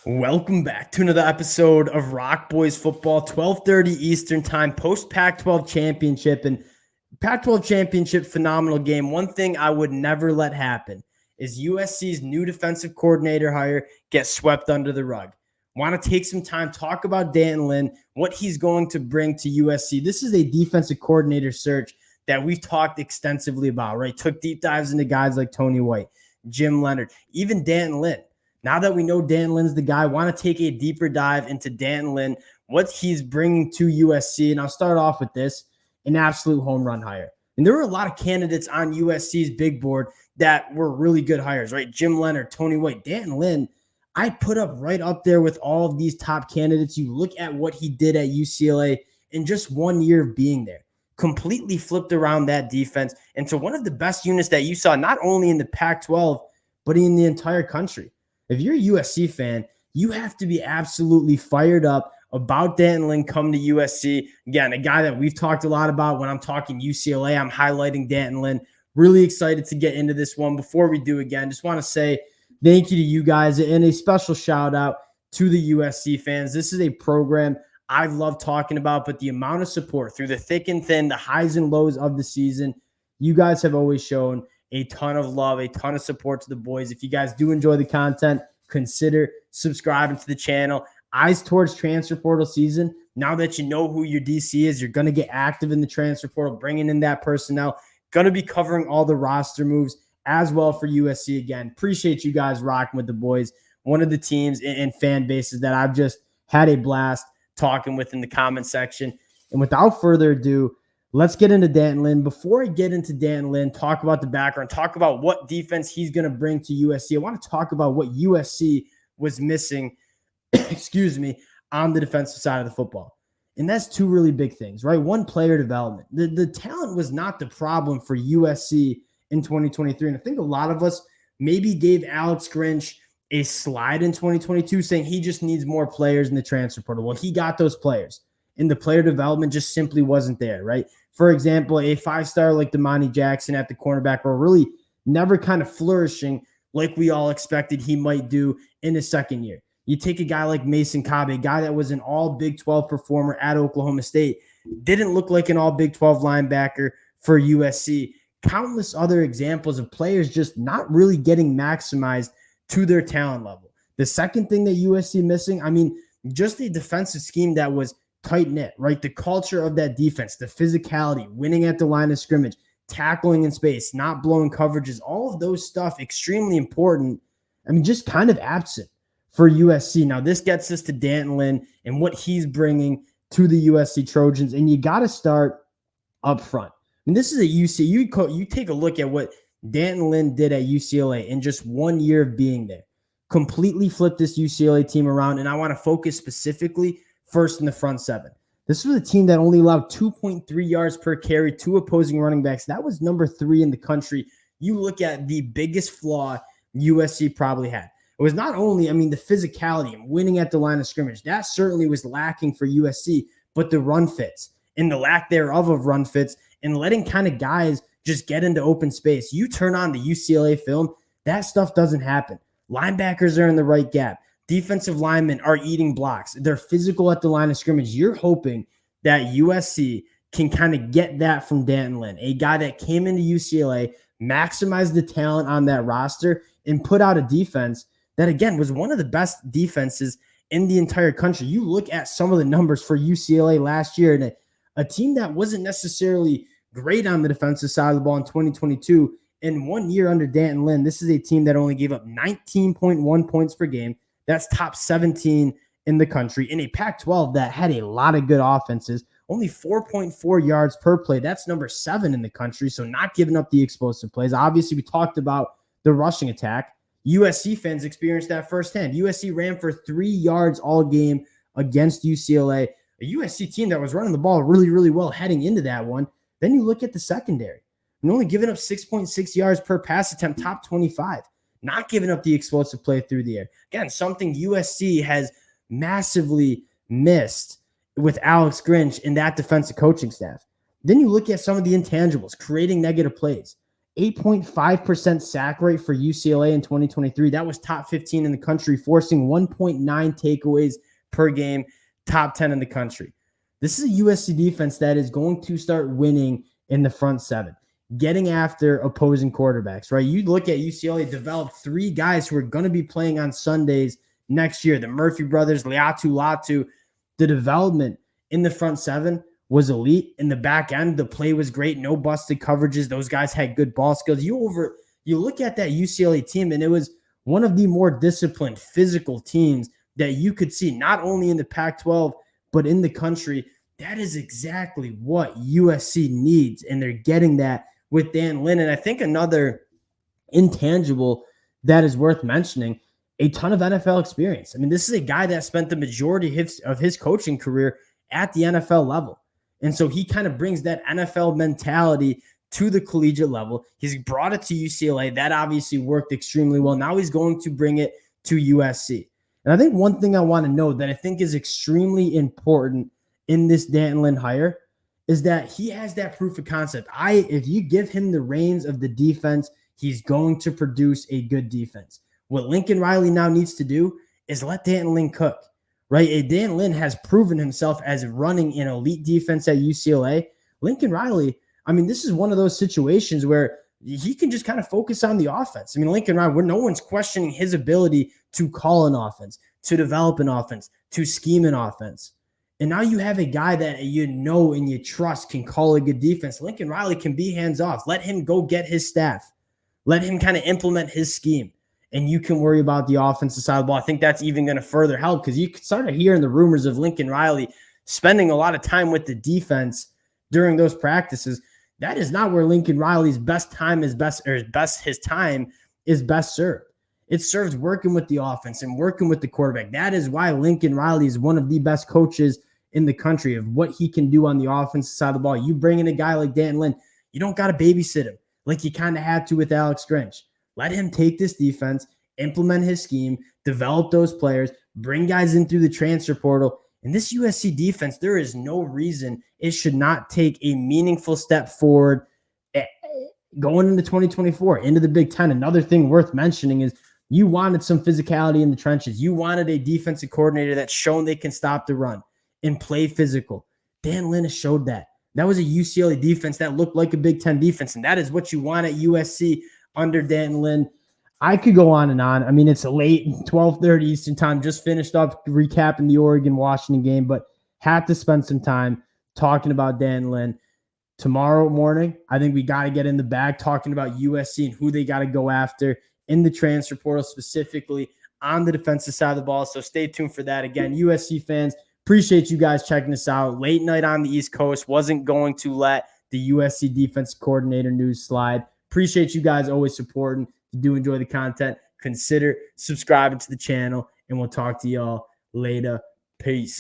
Welcome back to another episode of Rock Boys Football, 12:30 Eastern Time, post Pac-12 championship. And Pac-12 championship, phenomenal game. One thing I would never let happen is USC's new defensive coordinator hire get swept under the rug. Want to take some time, talk about D'Anton Lynn, what he's going to bring to USC. This is a defensive coordinator search that we've talked extensively about, right? Took deep dives into guys like Tony White, Jim Leonard, even D'Anton Lynn. Now that we know D'Anton Lynn's the guy, I want to take a deeper dive into D'Anton Lynn, what he's bringing to USC. And I'll start off with this, an absolute home run hire. And there were a lot of candidates on USC's big board that were really good hires, right? Jim Leonard, Tony White, D'Anton Lynn, I put up right up there with all of these top candidates. You look at what he did at UCLA in just 1 year of being there. Completely flipped around that defense into one of the best units that you saw, not only in the Pac-12, but in the entire country. If you're a USC fan, you have to be absolutely fired up about D'Anton Lynn coming to USC. Again, a guy that we've talked a lot about when I'm talking UCLA. I'm highlighting D'Anton Lynn. Really excited to get into this one. Before we do, again, just want to say thank you to you guys and a special shout out to the USC fans. This is a program I've loved talking about, but the amount of support through the thick and thin, the highs and lows of the season, you guys have always shown a ton of love, a ton of support to the boys. If you guys do enjoy the content, consider subscribing to the channel. Eyes towards transfer portal season. Now that you know who your DC is, you're going to get active in the transfer portal, bringing in that personnel. Going to be covering all the roster moves as well for USC again. Appreciate you guys rocking with the boys. One of the teams and fan bases that I've just had a blast talking with in the comment section. And without further ado, let's get into D'Anton Lynn. Before I get into D'Anton Lynn, talk about the background, talk about what defense he's going to bring to USC. I want to talk about what USC was missing, on the defensive side of the football. And that's two really big things, right? One, player development. The talent was not the problem for USC in 2023. And I think a lot of us maybe gave Alex Grinch a slide in 2022 saying he just needs more players in the transfer portal. Well, he got those players. And the player development just simply wasn't there, right? For example, a five-star like Damani Jackson at the cornerback role really never kind of flourishing like we all expected he might do in his second year. You take a guy like Mason Cobb, a guy that was an all Big 12 performer at Oklahoma State, didn't look like an all Big 12 linebacker for USC. Countless other examples of players just not really getting maximized to their talent level. The second thing that USC missing, just a defensive scheme that was tight-knit, right? The culture of that defense, the physicality, winning at the line of scrimmage, tackling in space, not blowing coverages, all of those stuff, extremely important. Just kind of absent for USC. Now, this gets us to D'Anton Lynn and what he's bringing to the USC Trojans, and you got to start up front. This is a UC. You take a look at what D'Anton Lynn did at UCLA in just 1 year of being there. Completely flipped this UCLA team around, and I want to focus specifically first in the front seven. This was a team that only allowed 2.3 yards per carry to opposing running backs. That was number 3 in the country. You look at the biggest flaw USC probably had. It was not only, the physicality and winning at the line of scrimmage. That certainly was lacking for USC, but the run fits and the lack thereof of run fits and letting kind of guys just get into open space. You turn on the UCLA film, that stuff doesn't happen. Linebackers are in the right gap. Defensive linemen are eating blocks. They're physical at the line of scrimmage. You're hoping that USC can kind of get that from D'Anton Lynn, a guy that came into UCLA, maximized the talent on that roster, and put out a defense that, again, was one of the best defenses in the entire country. You look at some of the numbers for UCLA last year, and a team that wasn't necessarily great on the defensive side of the ball in 2022. In 1 year under D'Anton Lynn, this is a team that only gave up 19.1 points per game. That's top 17 in the country. In a Pac-12 that had a lot of good offenses, only 4.4 yards per play. That's number 7 in the country, so not giving up the explosive plays. Obviously, we talked about the rushing attack. USC fans experienced that firsthand. USC ran for 3 yards all game against UCLA, a USC team that was running the ball really, really well heading into that one. Then you look at the secondary and only giving up 6.6 yards per pass attempt, top 25. Not giving up the explosive play through the air. Again, something USC has massively missed with Alex Grinch and that defensive coaching staff. Then you look at some of the intangibles, creating negative plays. 8.5% sack rate for UCLA in 2023. That was top 15 in the country, forcing 1.9 takeaways per game, top 10 in the country. This is a USC defense that is going to start winning in the front seven, getting after opposing quarterbacks, right? You look at UCLA developed 3 guys who are going to be playing on Sundays next year, the Murphy brothers, Latu. The development in the front seven was elite. In the back end, the play was great. No busted coverages. Those guys had good ball skills. You look at that UCLA team, and it was one of the more disciplined, physical teams that you could see, not only in the Pac-12, but in the country. That is exactly what USC needs, and they're getting that with D'Anton Lynn. And I think another intangible that is worth mentioning, a ton of NFL experience. I mean, this is a guy that spent the majority of his coaching career at the NFL level. And so he kind of brings that NFL mentality to the collegiate level. He's brought it to UCLA. That obviously worked extremely well. Now he's going to bring it to USC. And I think one thing I want to know that I think is extremely important in this D'Anton Lynn hire is that he has that proof of concept. If you give him the reins of the defense, he's going to produce a good defense. What Lincoln Riley now needs to do is let D'Anton Lynn cook, right? D'Anton Lynn has proven himself as running an elite defense at UCLA. Lincoln Riley, I mean, this is one of those situations where he can just kind of focus on the offense. I mean, Lincoln Riley, no one's questioning his ability to call an offense, to develop an offense, to scheme an offense. And now you have a guy that you know and you trust can call a good defense. Lincoln Riley can be hands-off. Let him go get his staff. Let him kind of implement his scheme. And you can worry about the offensive side of the ball. I think that's even going to further help because you started hearing the rumors of Lincoln Riley spending a lot of time with the defense during those practices. That is not where Lincoln Riley's his time is best served. It's served working with the offense and working with the quarterback. That is why Lincoln Riley is one of the best coaches in the country of what he can do on the offensive side of the ball. You bring in a guy like D'Anton Lynn, you don't got to babysit him like you kind of had to with Alex Grinch. Let him take this defense, implement his scheme, develop those players, bring guys in through the transfer portal. And this USC defense, there is no reason it should not take a meaningful step forward going into 2024, into the Big Ten. Another thing worth mentioning is you wanted some physicality in the trenches. You wanted a defensive coordinator that's shown they can stop the run and play physical. Dan Lynn has showed that. That was a UCLA defense that looked like a Big Ten defense, and that is what you want at USC under D'Anton Lynn. I could go on and on. I mean, it's late, 12:30 Eastern time. Just finished up recapping the Oregon-Washington game, but had to spend some time talking about D'Anton Lynn. Tomorrow morning, I think we got to get in the bag talking about USC and who they got to go after in the transfer portal, specifically on the defensive side of the ball. So stay tuned for that. Again, USC fans, appreciate you guys checking us out. Late night on the East Coast. Wasn't going to let the USC defensive coordinator news slide. Appreciate you guys always supporting. If you do enjoy the content, consider subscribing to the channel, and we'll talk to y'all later. Peace.